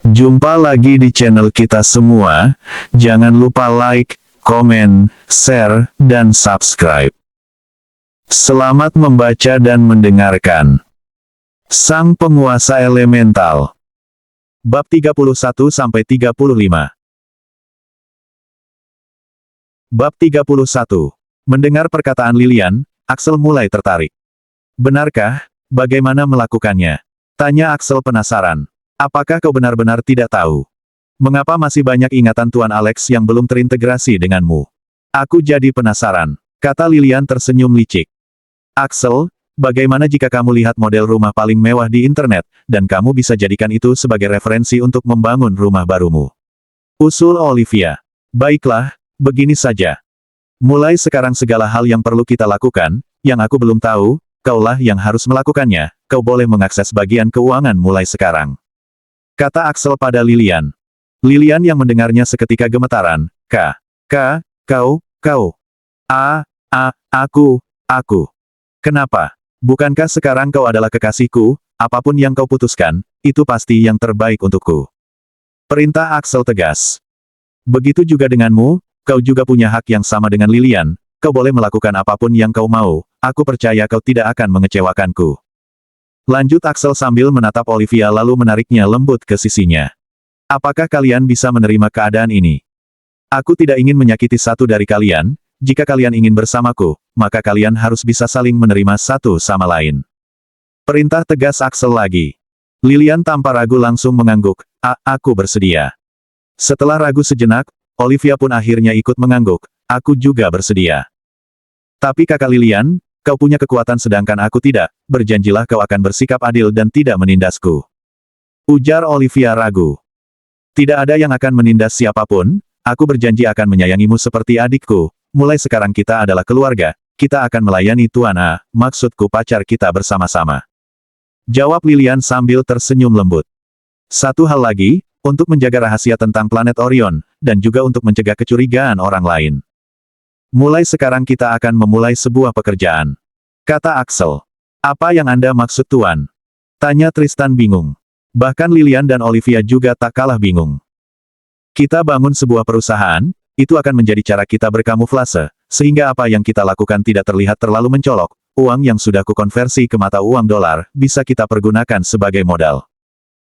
Jumpa lagi di channel kita semua. Jangan lupa like, komen, share, dan subscribe. Selamat membaca dan mendengarkan. Sang Penguasa Elemental. Bab 31-35. Bab 31. Mendengar perkataan Lilian, Axel mulai tertarik. Benarkah? Bagaimana melakukannya? Tanya Axel penasaran. Apakah kau benar-benar tidak tahu? Mengapa masih banyak ingatan Tuan Alex yang belum terintegrasi denganmu? Aku jadi penasaran, kata Lilian tersenyum licik. Axel, bagaimana jika kamu lihat model rumah paling mewah di internet, dan kamu bisa jadikan itu sebagai referensi untuk membangun rumah barumu? Usul Olivia. Baiklah, begini saja. Mulai sekarang segala hal yang perlu kita lakukan, yang aku belum tahu, kaulah yang harus melakukannya, kau boleh mengakses bagian keuangan mulai sekarang. Kata Axel pada Lilian. Lilian yang mendengarnya seketika gemetaran. Kau. Aku. Kenapa? Bukankah sekarang kau adalah kekasihku, apapun yang kau putuskan, itu pasti yang terbaik untukku. Perintah Axel tegas. Begitu juga denganmu, kau juga punya hak yang sama dengan Lilian, kau boleh melakukan apapun yang kau mau, aku percaya kau tidak akan mengecewakanku. Lanjut Axel sambil menatap Olivia lalu menariknya lembut ke sisinya. Apakah kalian bisa menerima keadaan ini? Aku tidak ingin menyakiti satu dari kalian, jika kalian ingin bersamaku, maka kalian harus bisa saling menerima satu sama lain. Perintah tegas Axel lagi. Lilian tanpa ragu langsung mengangguk, aku bersedia. Setelah ragu sejenak, Olivia pun akhirnya ikut mengangguk, aku juga bersedia. Tapi kakak Lilian, kau punya kekuatan sedangkan aku tidak, berjanjilah kau akan bersikap adil dan tidak menindasku. Ujar Olivia ragu. Tidak ada yang akan menindas siapapun, aku berjanji akan menyayangimu seperti adikku, mulai sekarang kita adalah keluarga, kita akan melayani Tuan A, maksudku pacar kita bersama-sama. Jawab Lilian sambil tersenyum lembut. Satu hal lagi, untuk menjaga rahasia tentang planet Orion, dan juga untuk mencegah kecurigaan orang lain. Mulai sekarang kita akan memulai sebuah pekerjaan. Kata Axel. Apa yang Anda maksud Tuan? Tanya Tristan bingung. Bahkan Lilian dan Olivia juga tak kalah bingung. Kita bangun sebuah perusahaan, itu akan menjadi cara kita berkamuflase, sehingga apa yang kita lakukan tidak terlihat terlalu mencolok, uang yang sudah kukonversi ke mata uang dolar, bisa kita pergunakan sebagai modal.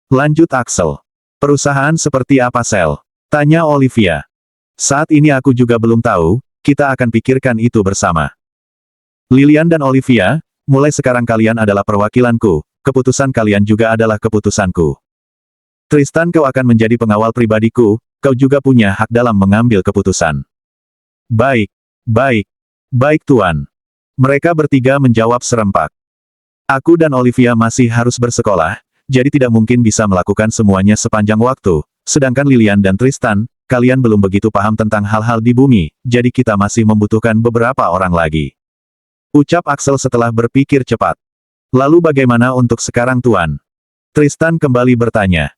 Lanjut Axel. Perusahaan seperti apa Sel? Tanya Olivia. Saat ini aku juga belum tahu, kita akan pikirkan itu bersama. Lilian dan Olivia, mulai sekarang kalian adalah perwakilanku, keputusan kalian juga adalah keputusanku. Tristan kau akan menjadi pengawal pribadiku, kau juga punya hak dalam mengambil keputusan. Baik Tuan. Mereka bertiga menjawab serempak. Aku dan Olivia masih harus bersekolah, jadi tidak mungkin bisa melakukan semuanya sepanjang waktu, sedangkan Lilian dan Tristan, kalian belum begitu paham tentang hal-hal di bumi, jadi kita masih membutuhkan beberapa orang lagi. Ucap Axel setelah berpikir cepat. Lalu bagaimana untuk sekarang Tuan? Tristan kembali bertanya.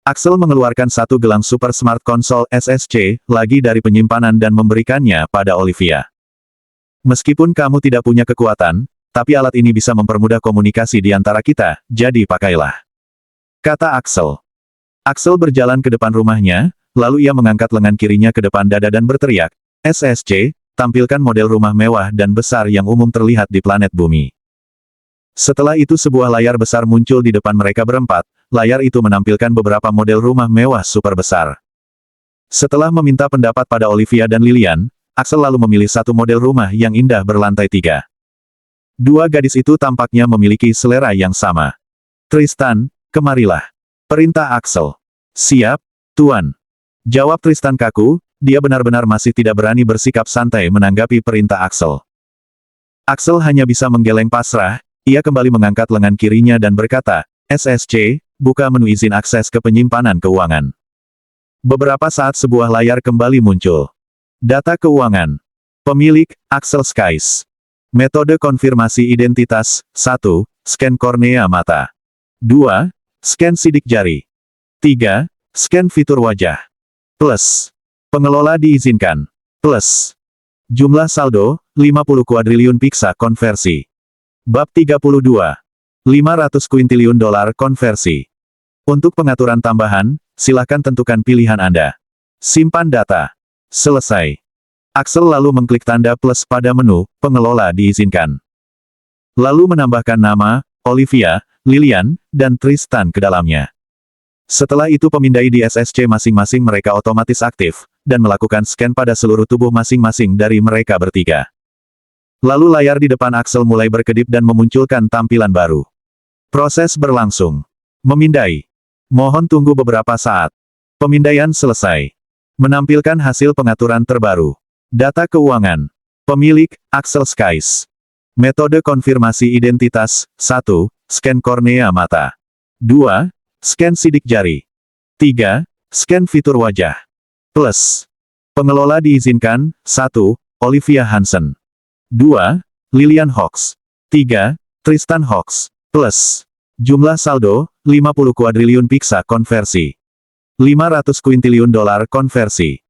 Axel mengeluarkan satu gelang Super Smart Console SSC, lagi dari penyimpanan dan memberikannya pada Olivia. Meskipun kamu tidak punya kekuatan, tapi alat ini bisa mempermudah komunikasi di antara kita, jadi pakailah. Kata Axel. Axel berjalan ke depan rumahnya, lalu ia mengangkat lengan kirinya ke depan dada dan berteriak, SSC, tampilkan model rumah mewah dan besar yang umum terlihat di planet bumi. Setelah itu sebuah layar besar muncul di depan mereka berempat, layar itu menampilkan beberapa model rumah mewah super besar. Setelah meminta pendapat pada Olivia dan Lilian, Axel lalu memilih satu model rumah yang indah berlantai 3. Dua gadis itu tampaknya memiliki selera yang sama. Tristan, kemarilah. Perintah Axel. Siap, Tuan. Jawab Tristan kaku, dia benar-benar masih tidak berani bersikap santai menanggapi perintah Axel. Axel hanya bisa menggeleng pasrah, ia kembali mengangkat lengan kirinya dan berkata, SSC, buka menu izin akses ke penyimpanan keuangan. Beberapa saat sebuah layar kembali muncul. Data keuangan. Pemilik, Axel Skies. Metode konfirmasi identitas, 1, scan kornea mata. 2, scan sidik jari. 3, scan fitur wajah. Plus. Pengelola diizinkan. Plus. Jumlah saldo, 50 kuadriliun piksa konversi. Bab 32. 500 kuintiliun dolar konversi. Untuk pengaturan tambahan, silakan tentukan pilihan Anda. Simpan data. Selesai. Axel lalu mengklik tanda plus pada menu, pengelola diizinkan. Lalu menambahkan nama, Olivia, Lilian, dan Tristan ke dalamnya. Setelah itu pemindai di SSC masing-masing mereka otomatis aktif, dan melakukan scan pada seluruh tubuh masing-masing dari mereka bertiga. Lalu layar di depan Axel mulai berkedip dan memunculkan tampilan baru. Proses berlangsung. Memindai. Mohon tunggu beberapa saat. Pemindaian selesai. Menampilkan hasil pengaturan terbaru. Data keuangan. Pemilik, Axel Skies. Metode konfirmasi identitas, 1. Scan kornea mata. 2. Scan sidik jari. 3. Scan fitur wajah. Plus. Pengelola diizinkan, 1. Olivia Hansen. 2. Lilian Hawks. 3. Tristan Hawks. Plus. Jumlah saldo, 50 kuadriliun piksa konversi. 500 kuintiliun dolar konversi.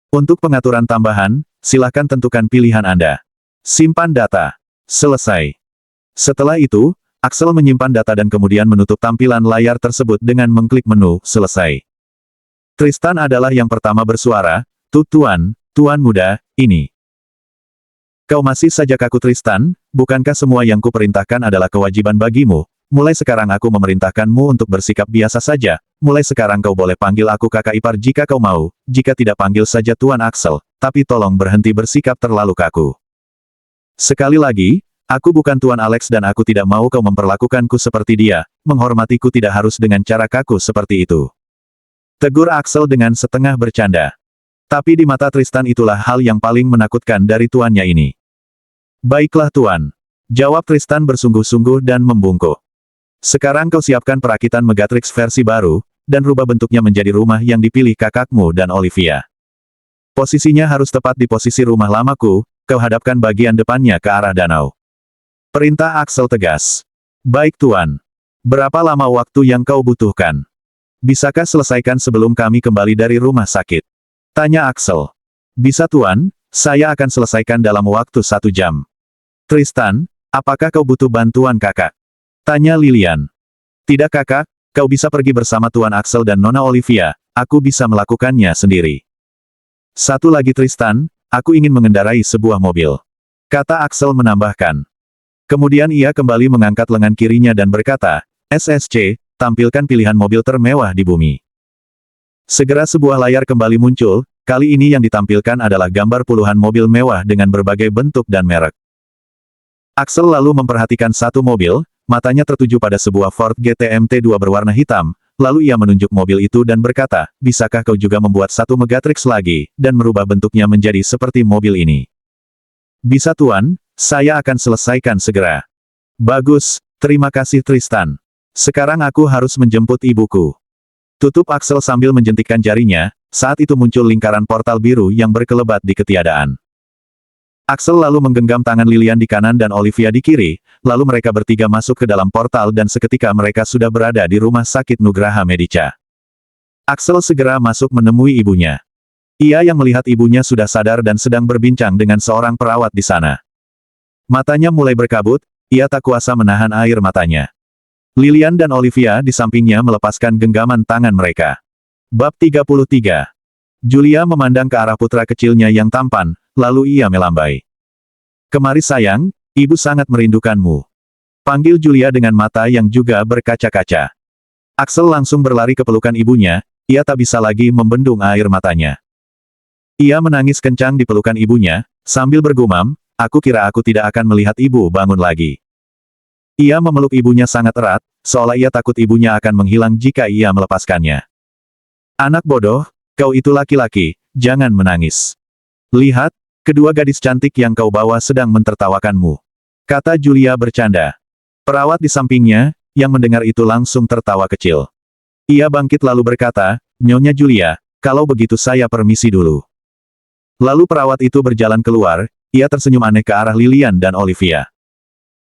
Untuk pengaturan tambahan, silakan tentukan pilihan Anda. Simpan data. Selesai. Setelah itu, Axel menyimpan data dan kemudian menutup tampilan layar tersebut dengan mengklik menu selesai. Tristan adalah yang pertama bersuara, Tuan muda, ini. Kau masih saja kaku Tristan, bukankah semua yang kuperintahkan adalah kewajiban bagimu? Mulai sekarang aku memerintahkanmu untuk bersikap biasa saja, mulai sekarang kau boleh panggil aku kakak ipar jika kau mau, jika tidak panggil saja Tuan Axel, tapi tolong berhenti bersikap terlalu kaku. Sekali lagi, aku bukan Tuan Alex dan aku tidak mau kau memperlakukanku seperti dia, menghormatiku tidak harus dengan cara kaku seperti itu. Tegur Axel dengan setengah bercanda. Tapi di mata Tristan itulah hal yang paling menakutkan dari tuannya ini. Baiklah Tuan. Jawab Tristan bersungguh-sungguh dan membungkuk. Sekarang kau siapkan perakitan Megatrix versi baru, dan rubah bentuknya menjadi rumah yang dipilih kakakmu dan Olivia. Posisinya harus tepat di posisi rumah lamaku, kau hadapkan bagian depannya ke arah danau. Perintah Axel tegas. Baik Tuan. Berapa lama waktu yang kau butuhkan? Bisakah selesaikan sebelum kami kembali dari rumah sakit? Tanya Axel. Bisa Tuan, saya akan selesaikan dalam waktu 1 jam. Tristan, apakah kau butuh bantuan kakak? Tanya Lilian. Tidak kakak, kau bisa pergi bersama Tuan Axel dan Nona Olivia, aku bisa melakukannya sendiri. Satu lagi Tristan, aku ingin mengendarai sebuah mobil. Kata Axel menambahkan. Kemudian ia kembali mengangkat lengan kirinya dan berkata, SSC, tampilkan pilihan mobil termewah di bumi. Segera sebuah layar kembali muncul, kali ini yang ditampilkan adalah gambar puluhan mobil mewah dengan berbagai bentuk dan merek. Axel lalu memperhatikan satu mobil, matanya tertuju pada sebuah Ford GT MT2 berwarna hitam, lalu ia menunjuk mobil itu dan berkata, bisakah kau juga membuat satu Megatrix lagi, dan merubah bentuknya menjadi seperti mobil ini? Bisa Tuan, saya akan selesaikan segera. Bagus, terima kasih Tristan. Sekarang aku harus menjemput ibuku. Tutup Axel sambil menjentikkan jarinya, saat itu muncul lingkaran portal biru yang berkelebat di ketiadaan. Axel lalu menggenggam tangan Lilian di kanan dan Olivia di kiri, lalu mereka bertiga masuk ke dalam portal dan seketika mereka sudah berada di rumah sakit Nugraha Medica. Axel segera masuk menemui ibunya. Ia yang melihat ibunya sudah sadar dan sedang berbincang dengan seorang perawat di sana. Matanya mulai berkabut, ia tak kuasa menahan air matanya. Lilian dan Olivia di sampingnya melepaskan genggaman tangan mereka. Bab 33. Julia memandang ke arah putra kecilnya yang tampan, lalu ia melambai. Kemari sayang, ibu sangat merindukanmu. Panggil Julia dengan mata yang juga berkaca-kaca. Axel langsung berlari ke pelukan ibunya, ia tak bisa lagi membendung air matanya. Ia menangis kencang di pelukan ibunya, sambil bergumam, aku kira aku tidak akan melihat ibu bangun lagi. Ia memeluk ibunya sangat erat, seolah ia takut ibunya akan menghilang jika ia melepaskannya. Anak bodoh, kau itu laki-laki, jangan menangis. Lihat, kedua gadis cantik yang kau bawa sedang mentertawakanmu. Kata Julia bercanda. Perawat di sampingnya, yang mendengar itu langsung tertawa kecil. Ia bangkit lalu berkata, Nyonya Julia, kalau begitu saya permisi dulu. Lalu perawat itu berjalan keluar, ia tersenyum aneh ke arah Lilian dan Olivia.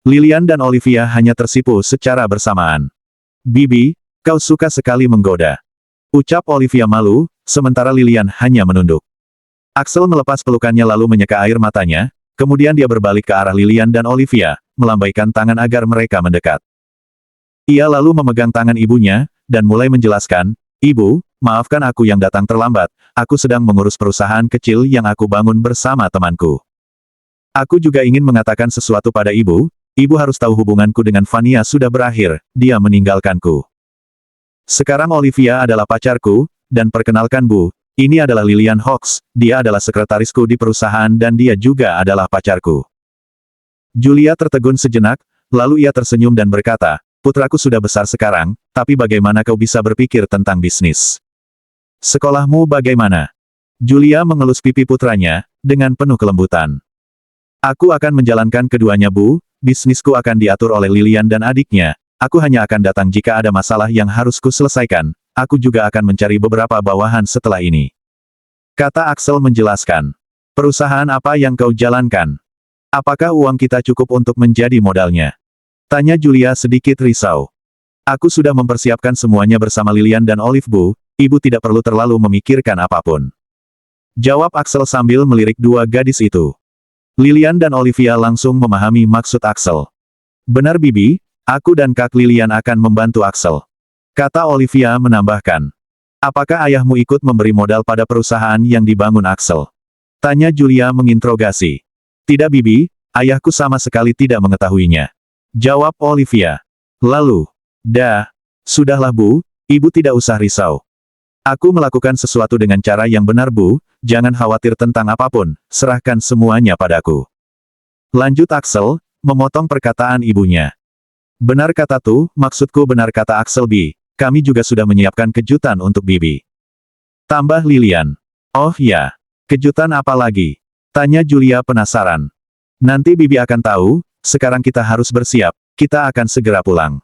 Lilian dan Olivia hanya tersipu secara bersamaan. Bibi, kau suka sekali menggoda. Ucap Olivia malu, sementara Lilian hanya menunduk. Axel melepas pelukannya lalu menyeka air matanya, kemudian dia berbalik ke arah Lilian dan Olivia, melambaikan tangan agar mereka mendekat. Ia lalu memegang tangan ibunya, dan mulai menjelaskan, Ibu, maafkan aku yang datang terlambat, aku sedang mengurus perusahaan kecil yang aku bangun bersama temanku. Aku juga ingin mengatakan sesuatu pada ibu, ibu harus tahu hubunganku dengan Vania sudah berakhir, dia meninggalkanku. Sekarang Olivia adalah pacarku, dan perkenalkan Bu, ini adalah Lillian Hawks, dia adalah sekretarisku di perusahaan dan dia juga adalah pacarku. Julia tertegun sejenak, lalu ia tersenyum dan berkata, putraku sudah besar sekarang, tapi bagaimana kau bisa berpikir tentang bisnis? Sekolahmu bagaimana? Julia mengelus pipi putranya, dengan penuh kelembutan. Aku akan menjalankan keduanya Bu, bisnisku akan diatur oleh Lillian dan adiknya, aku hanya akan datang jika ada masalah yang harus kuselesaikan, aku juga akan mencari beberapa bawahan setelah ini. Kata Axel menjelaskan. Perusahaan apa yang kau jalankan? Apakah uang kita cukup untuk menjadi modalnya? Tanya Julia sedikit risau. Aku sudah mempersiapkan semuanya bersama Lillian dan Olive Bu, ibu tidak perlu terlalu memikirkan apapun. Jawab Axel sambil melirik dua gadis itu. Lillian dan Olivia langsung memahami maksud Axel. Benar Bibi, aku dan Kak Lillian akan membantu Axel. Kata Olivia menambahkan. Apakah ayahmu ikut memberi modal pada perusahaan yang dibangun Axel? Tanya Julia menginterogasi. Tidak Bibi, ayahku sama sekali tidak mengetahuinya. Jawab Olivia. Lalu, sudahlah Bu, ibu tidak usah risau. Aku melakukan sesuatu dengan cara yang benar Bu, jangan khawatir tentang apapun, serahkan semuanya padaku. Lanjut Axel, memotong perkataan ibunya. Benar kata Tu, maksudku benar kata Axel Bi, kami juga sudah menyiapkan kejutan untuk Bibi. Tambah Lillian. Oh ya, kejutan apa lagi? Tanya Julia penasaran. Nanti Bibi akan tahu, sekarang kita harus bersiap, kita akan segera pulang.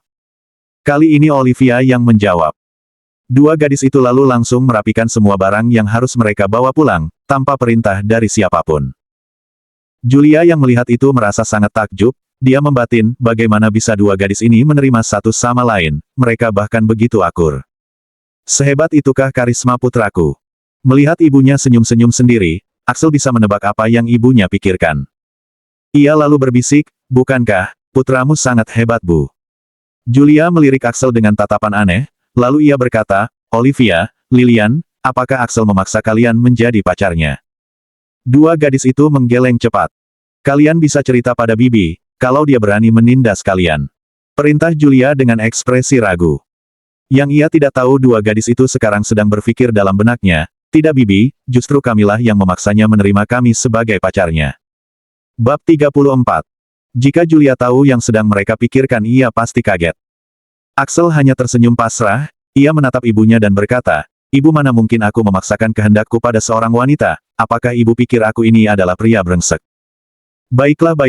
Kali ini Olivia yang menjawab. Dua gadis itu lalu langsung merapikan semua barang yang harus mereka bawa pulang, tanpa perintah dari siapapun. Julia yang melihat itu merasa sangat takjub, dia membatin, bagaimana bisa dua gadis ini menerima satu sama lain, mereka bahkan begitu akur. Sehebat itukah karisma putraku? Melihat ibunya senyum-senyum sendiri, Axel bisa menebak apa yang ibunya pikirkan. Ia lalu berbisik, bukankah, putramu sangat hebat Bu? Julia melirik Axel dengan tatapan aneh, lalu ia berkata, Olivia, Lillian, apakah Axel memaksa kalian menjadi pacarnya? Dua gadis itu menggeleng cepat. Kalian bisa cerita pada Bibi, kalau dia berani menindas kalian. Perintah Julia dengan ekspresi ragu. Yang ia tidak tahu dua gadis itu sekarang sedang berpikir dalam benaknya, tidak Bibi, justru kamilah yang memaksanya menerima kami sebagai pacarnya. Bab 34. Jika Julia tahu yang sedang mereka pikirkan ia pasti kaget. Axel hanya tersenyum pasrah, ia menatap ibunya dan berkata, Ibu mana mungkin aku memaksakan kehendakku pada seorang wanita, apakah ibu pikir aku ini adalah pria brengsek? Baiklah,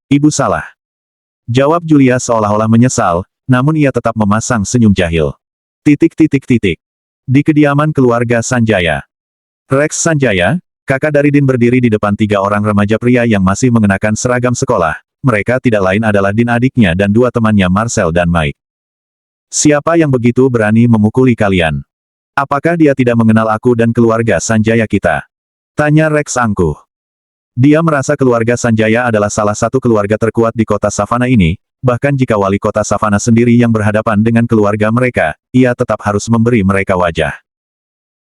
ibu salah. Jawab Julia seolah-olah menyesal, namun ia tetap memasang senyum jahil. Di kediaman keluarga Sanjaya. Rex Sanjaya, kakak dari Din berdiri di depan tiga orang remaja pria yang masih mengenakan seragam sekolah, mereka tidak lain adalah Din adiknya dan dua temannya Marcel dan Mike. Siapa yang begitu berani memukuli kalian? Apakah dia tidak mengenal aku dan keluarga Sanjaya kita? Tanya Rex angkuh. Dia merasa keluarga Sanjaya adalah salah satu keluarga terkuat di kota Savana ini, bahkan jika wali kota Savana sendiri yang berhadapan dengan keluarga mereka, ia tetap harus memberi mereka wajah.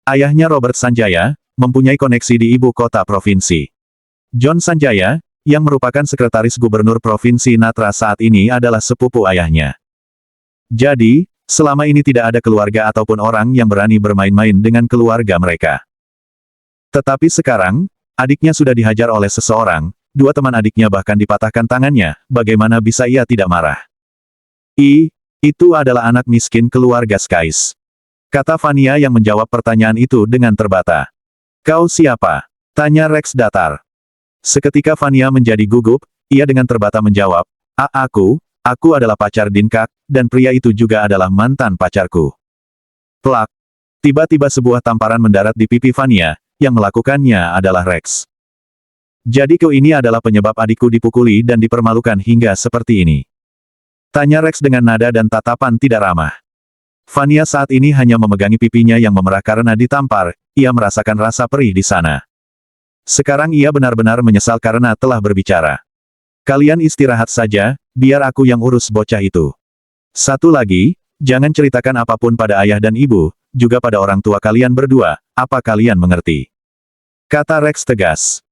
Ayahnya Robert Sanjaya, mempunyai koneksi di ibu kota provinsi. John Sanjaya, yang merupakan sekretaris gubernur provinsi Natra saat ini adalah sepupu ayahnya. Jadi, selama ini tidak ada keluarga ataupun orang yang berani bermain-main dengan keluarga mereka. Tetapi sekarang, adiknya sudah dihajar oleh seseorang, dua teman adiknya bahkan dipatahkan tangannya, bagaimana bisa ia tidak marah? Itu adalah anak miskin keluarga Skies. Kata Vania yang menjawab pertanyaan itu dengan terbata. Kau siapa? Tanya Rex datar. Seketika Vania menjadi gugup, ia dengan terbata menjawab, aku adalah pacar Dinkak, dan pria itu juga adalah mantan pacarku. Plak. Tiba-tiba sebuah tamparan mendarat di pipi Vania, yang melakukannya adalah Rex. Jadi kau ini adalah penyebab adikku dipukuli dan dipermalukan hingga seperti ini. Tanya Rex dengan nada dan tatapan tidak ramah. Vania saat ini hanya memegangi pipinya yang memerah karena ditampar, ia merasakan rasa perih di sana. Sekarang ia benar-benar menyesal karena telah berbicara. Kalian istirahat saja, biar aku yang urus bocah itu. Satu lagi, jangan ceritakan apapun pada ayah dan ibu, juga pada orang tua kalian berdua, apa kalian mengerti? Kata Rex tegas.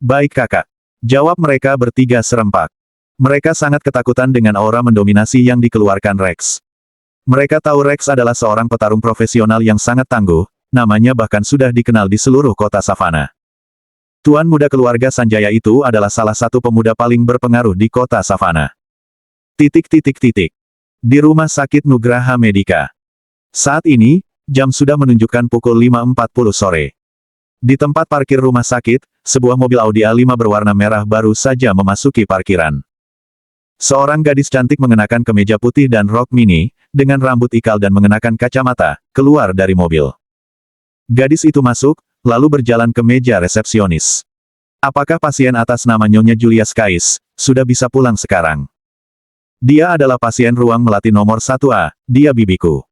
Baik kakak. Jawab mereka bertiga serempak. Mereka sangat ketakutan dengan aura mendominasi yang dikeluarkan Rex. Mereka tahu Rex adalah seorang petarung profesional yang sangat tangguh, namanya bahkan sudah dikenal di seluruh kota Savana. Tuan muda keluarga Sanjaya itu adalah salah satu pemuda paling berpengaruh di kota Savana. Di rumah sakit Nugraha Medika. Saat ini, jam sudah menunjukkan pukul 5.40 sore. Di tempat parkir rumah sakit, sebuah mobil Audi A5 berwarna merah baru saja memasuki parkiran. Seorang gadis cantik mengenakan kemeja putih dan rok mini, dengan rambut ikal dan mengenakan kacamata, keluar dari mobil. Gadis itu masuk, lalu berjalan ke meja resepsionis. Apakah pasien atas nama Nyonya Julia Skais, sudah bisa pulang sekarang? Dia adalah pasien ruang melati nomor 1A, dia bibiku.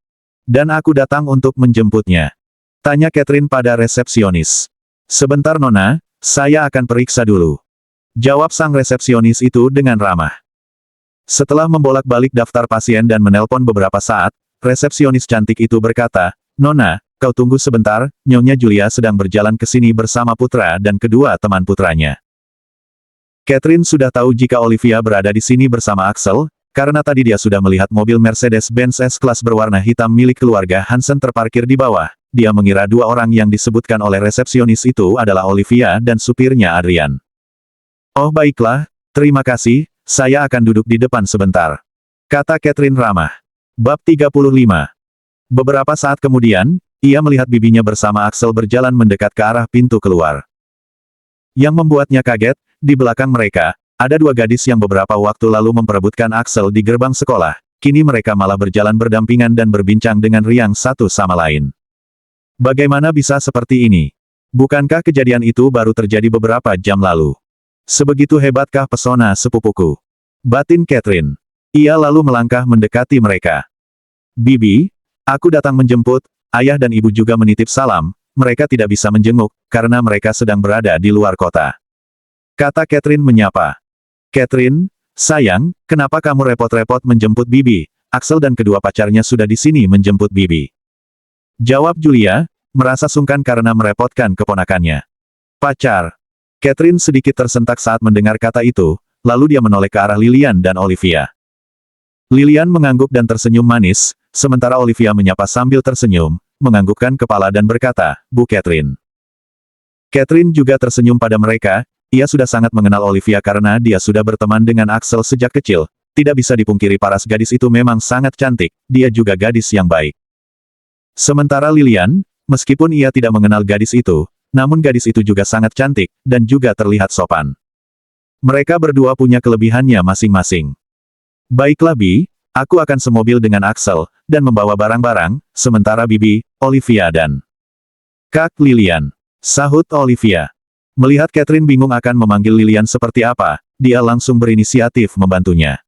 Dan aku datang untuk menjemputnya. Tanya Catherine pada resepsionis. Sebentar Nona, saya akan periksa dulu. Jawab sang resepsionis itu dengan ramah. Setelah membolak-balik daftar pasien dan menelpon beberapa saat, resepsionis cantik itu berkata, Nona, kau tunggu sebentar, Nyonya Julia sedang berjalan ke sini bersama putra dan kedua teman putranya. Catherine sudah tahu jika Olivia berada di sini bersama Axel, karena tadi dia sudah melihat mobil Mercedes-Benz S-Class berwarna hitam milik keluarga Hansen terparkir di bawah. Dia mengira dua orang yang disebutkan oleh resepsionis itu adalah Olivia dan supirnya Adrian. Oh baiklah, terima kasih, saya akan duduk di depan sebentar. Kata Catherine ramah. Bab 35. Beberapa saat kemudian, ia melihat bibinya bersama Axel berjalan mendekat ke arah pintu keluar. Yang membuatnya kaget, di belakang mereka, ada dua gadis yang beberapa waktu lalu memperebutkan Axel di gerbang sekolah. Kini mereka malah berjalan berdampingan dan berbincang dengan riang satu sama lain. Bagaimana bisa seperti ini? Bukankah kejadian itu baru terjadi beberapa jam lalu? Sebegitu hebatkah pesona sepupuku? Batin Catherine. Ia lalu melangkah mendekati mereka. Bibi, aku datang menjemput, ayah dan ibu juga menitip salam, mereka tidak bisa menjenguk, karena mereka sedang berada di luar kota. Kata Catherine menyapa. Catherine, sayang, kenapa kamu repot-repot menjemput Bibi? Axel dan kedua pacarnya sudah di sini menjemput Bibi. Jawab Julia, merasa sungkan karena merepotkan keponakannya. Pacar. Catherine sedikit tersentak saat mendengar kata itu, lalu dia menoleh ke arah Lilian dan Olivia. Lilian mengangguk dan tersenyum manis, sementara Olivia menyapa sambil tersenyum, menganggukkan kepala dan berkata, Bu Catherine. Catherine juga tersenyum pada mereka, ia sudah sangat mengenal Olivia karena dia sudah berteman dengan Axel sejak kecil. Tidak bisa dipungkiri paras gadis itu memang sangat cantik, dia juga gadis yang baik. Sementara Lilian, meskipun ia tidak mengenal gadis itu, namun gadis itu juga sangat cantik, dan juga terlihat sopan. Mereka berdua punya kelebihannya masing-masing. Baiklah Bi, aku akan semobil dengan Axel, dan membawa barang-barang, sementara Bibi, Olivia dan Kak Lilian. Sahut Olivia. Melihat Catherine bingung akan memanggil Lilian seperti apa, dia langsung berinisiatif membantunya.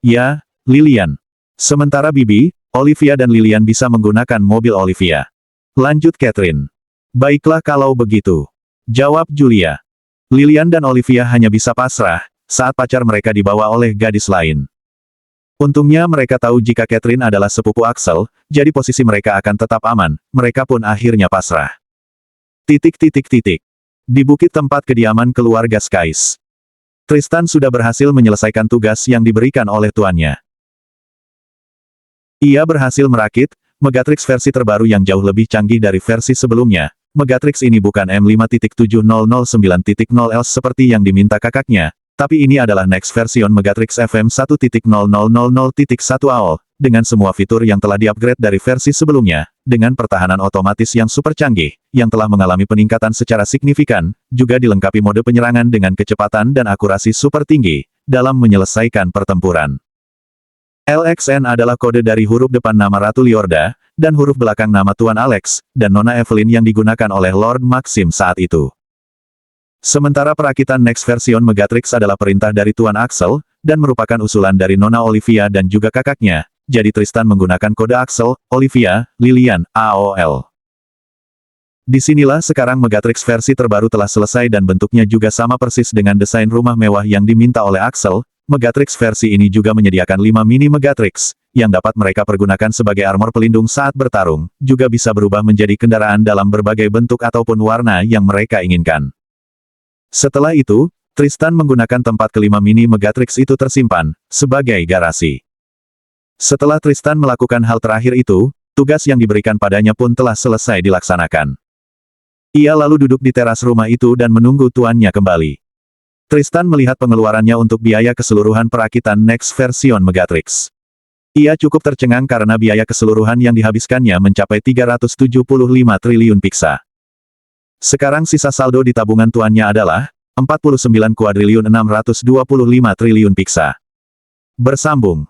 Ya, Lilian. Sementara Bibi, Olivia dan Lilian bisa menggunakan mobil Olivia. Lanjut Catherine. Baiklah kalau begitu. Jawab Julia. Lilian dan Olivia hanya bisa pasrah, saat pacar mereka dibawa oleh gadis lain. Untungnya mereka tahu jika Catherine adalah sepupu Axel, jadi posisi mereka akan tetap aman, mereka pun akhirnya pasrah. Di bukit tempat kediaman keluarga Skais. Tristan sudah berhasil menyelesaikan tugas yang diberikan oleh tuannya. Ia berhasil merakit Megatrix versi terbaru yang jauh lebih canggih dari versi sebelumnya. Megatrix ini bukan M5.7009.0 else seperti yang diminta kakaknya, tapi ini adalah next version Megatrix FM 1.000.1 AOL, dengan semua fitur yang telah di-upgrade dari versi sebelumnya, dengan pertahanan otomatis yang super canggih, yang telah mengalami peningkatan secara signifikan, juga dilengkapi mode penyerangan dengan kecepatan dan akurasi super tinggi, dalam menyelesaikan pertempuran. LXN adalah kode dari huruf depan nama Ratu Liorda, dan huruf belakang nama Tuan Alex, dan Nona Evelyn yang digunakan oleh Lord Maxim saat itu. Sementara perakitan next version Megatrix adalah perintah dari Tuan Axel, dan merupakan usulan dari Nona Olivia dan juga kakaknya, jadi Tristan menggunakan kode Axel, Olivia, Lilian, AOL. Disinilah sekarang Megatrix versi terbaru telah selesai dan bentuknya juga sama persis dengan desain rumah mewah yang diminta oleh Axel. Megatrix versi ini juga menyediakan 5 mini Megatrix, yang dapat mereka pergunakan sebagai armor pelindung saat bertarung, juga bisa berubah menjadi kendaraan dalam berbagai bentuk ataupun warna yang mereka inginkan. Setelah itu, Tristan menggunakan tempat kelima mini Megatrix itu tersimpan, sebagai garasi. Setelah Tristan melakukan hal terakhir itu, tugas yang diberikan padanya pun telah selesai dilaksanakan. Ia lalu duduk di teras rumah itu dan menunggu tuannya kembali. Tristan melihat pengeluarannya untuk biaya keseluruhan perakitan Next Version Megatrix. Ia cukup tercengang karena biaya keseluruhan yang dihabiskannya mencapai 375 triliun piksa. Sekarang sisa saldo di tabungan tuannya adalah 49 kuadriliun 625 triliun piksa. Bersambung.